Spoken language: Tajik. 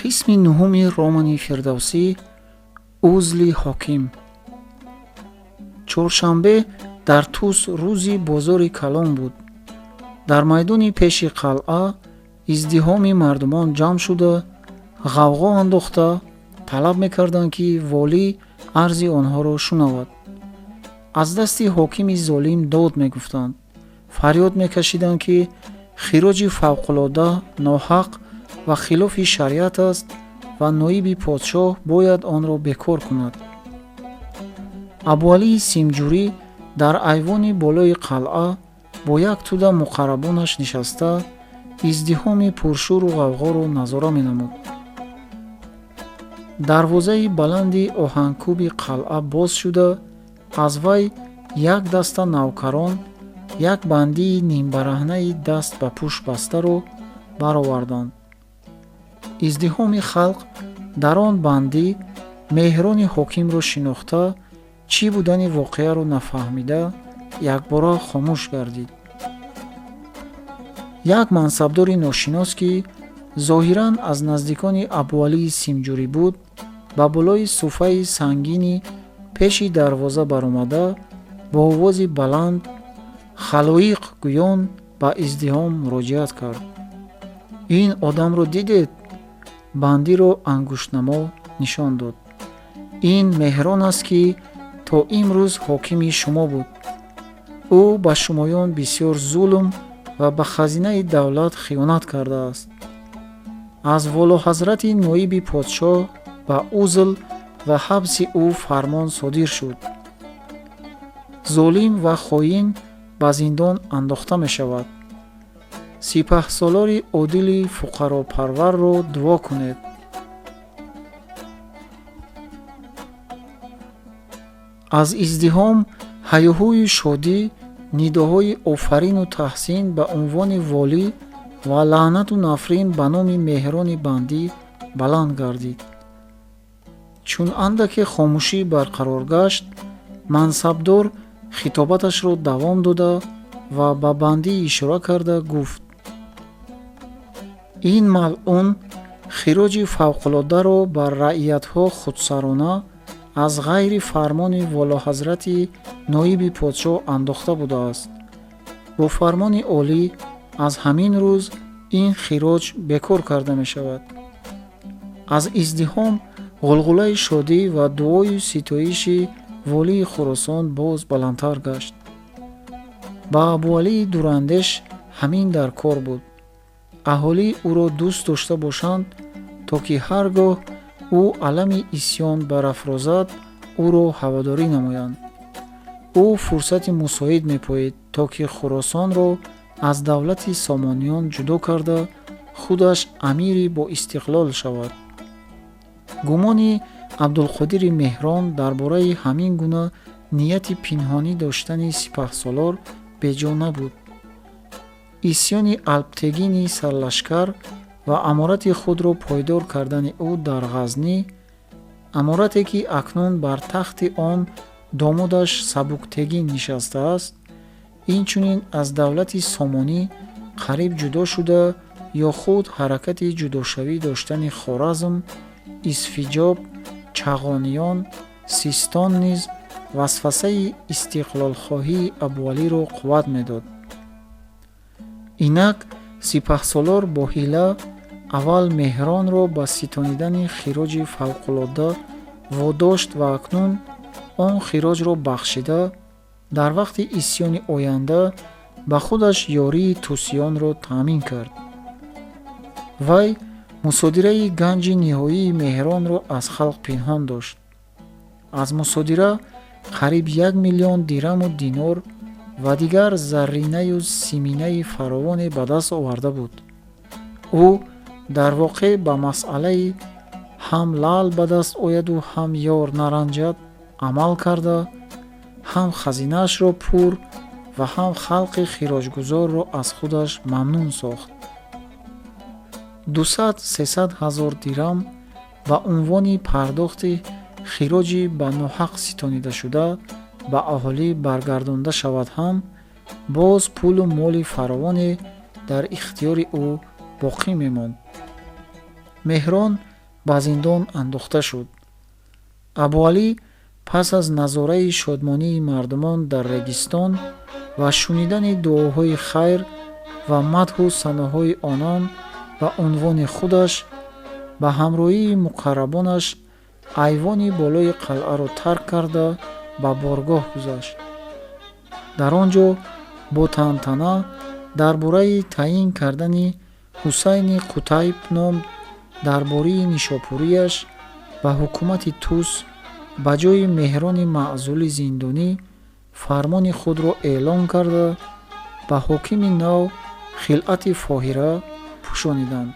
қисми нуҳуми романи Фирдавсӣ узли ҳоким. чоршанбе дар Тус рӯзи бозори калон буд. дар майдони пеши қалъа издиҳоми мардумон ҷамъ шуда ғавғо андохта талаб мекарданд ки волӣ арзи онҳоро шунавад. аз дасти ҳокими золим дод мегуфтанд. фарёд мекашиданд ки хироҷи фавқулода ноҳақ ва хилофи шариат аст ва ноиби подшоҳ бояд онро бекор кунад. абуалии симҷурӣ дар айвони болои қалъа бо як тӯда муқаррабонаш нишаста издиҳоми пуршӯру ғавғоро назора менамуд. дарвозаи баланди оҳангкӯби қалъа боз шуда аз вай як даста навкарон як бандии нимбараҳнаи даст ба пӯшт бастаро бароварданд. издиҳоми халқ дар он бандӣ меҳрони ҳокимро шинохта чӣ будани воқеаро нафаҳмида якбора хомӯш гардид. як мансабдори ношинос ки зоҳиран аз наздикони абуалии симҷурӣ буд ба болои суфаи сангини пеши дарвоза баромада бо овози баланд халоиқ гӯён ба издиҳом муроҷиат кард. ин одамро дидед? бандиро ангуштнамо нишон дод. ин меҳрон аст ки то имрӯз ҳокими шумо буд. ӯ ба шумоён бисёр зулм ва ба хазинаи давлат хиёнат кардааст. аз волоҳазрати ноиби подшоҳ ба узл ва ҳабси ӯ фармон содир шуд. золим ва хоин ба зиндон андохта мешавад. сипаҳсолори одили фуқаропарварро дуо кунед. аз издиҳом ҳайёҳӯи шодӣ нидоҳои офарину таҳсин ба унвони волӣ ва лаънату нафрин ба номи меҳрони бандӣ баланд гардид. чун андаке хомӯшӣ барқарор гашт, мансабдор хитобаташро давом дода ва ба бандӣ ишора карда гуфт: ин малъун хироҷи фавқулодаро бар раъиятҳо худсарона аз ғайри фармони волоҳазрати ноиби подшоҳ андохта будааст. бо фармони олӣ аз ҳамин рӯз ин хироҷ бекор карда мешавад. аз издиҳом ғулғулаи шодӣ ва дуою ситоиши волии Хӯросон боз баландтар гашт. ба абуалии дурандеш ҳамин дар кор буд. аҳолӣ ӯро дӯст дошта бошанд, то ки ҳар гоҳ ӯ алами исьён барафрозад, ӯро ҳаводорӣ намоянд. ӯ фурсати мусоид мепоид, то ки Хӯросонро аз давлати Сомониён ҷудо карда, худаш амири боистиқлол шавад. гумони Абдулқодири Меҳрон дар бораи ҳамин гуна нияти пинҳонӣ доштани сипаҳсолор беҷо набуд. исьёни алптегини сарлашкар ва аморати худро пойдор кардани ӯ дар Ғазнӣ, аморате ки акнун бар тахти он домодаш Сабуктегин нишастааст, инчунин аз давлати Сомонӣ қариб ҷудо шуда ё худ ҳаракати ҷудошавӣ доштани Хоразм, Исфиҷоб, Чағониён, Систон низ васвасаи истиқлолхоҳии Абуалиро қувват медод. инак сипаҳсолор бо ҳила аввал Меҳронро ба ситонидани хироҷи фавқулода водошт ва акнун он хироҷро бахшида, дар вақти исьёни оянда ба худаш ёрии тусиёнро таъмин кард. вай мусодираи ганҷи ниҳоии Меҳронро аз халқ пинҳон дошт. аз мусодира қариб 1 миллион дирҳаму динор ва дигар зарринаю симинаи фаровоне ба даст оварда буд. ӯ дар воқеъ ба масъалаи ҳам лаъл ба даст ояду ҳам ёр наранҷад амал карда, ҳам хазинаашро пур ва ҳам халқи хироҷгузорро аз худаш мамнун сохт. 200-300 ҳазор дирҳам ба унвони пардохти хироҷи ба ноҳақ ситонидашуда ба аҳолӣ баргардонда шавад ҳам, боз пулу моли фаровоне дар ихтиёри ӯ боқӣ мемонд. меҳрон ба зиндон андохта шуд. Абуалӣ пас аз назораи шодмонии мардумон дар регистон ва шунидани дуоҳои хайр ва мадҳу саноҳои онон ба унвони худаш, ба ҳамроҳии муқаррабонаш айвони болои қалъаро тарк карда ба боргоҳ гузашт. дар он ҷо бо тантана дар бораи таъин кардани Ҳусайни Қутайб ном дар бораи нишопурияш ба ҳукумати Тус ба ҷои Меҳрони маъзули зиндонӣ фармони худро эълон карда, ба ҳокими нав Хилъати Фоҳира пӯшониданд.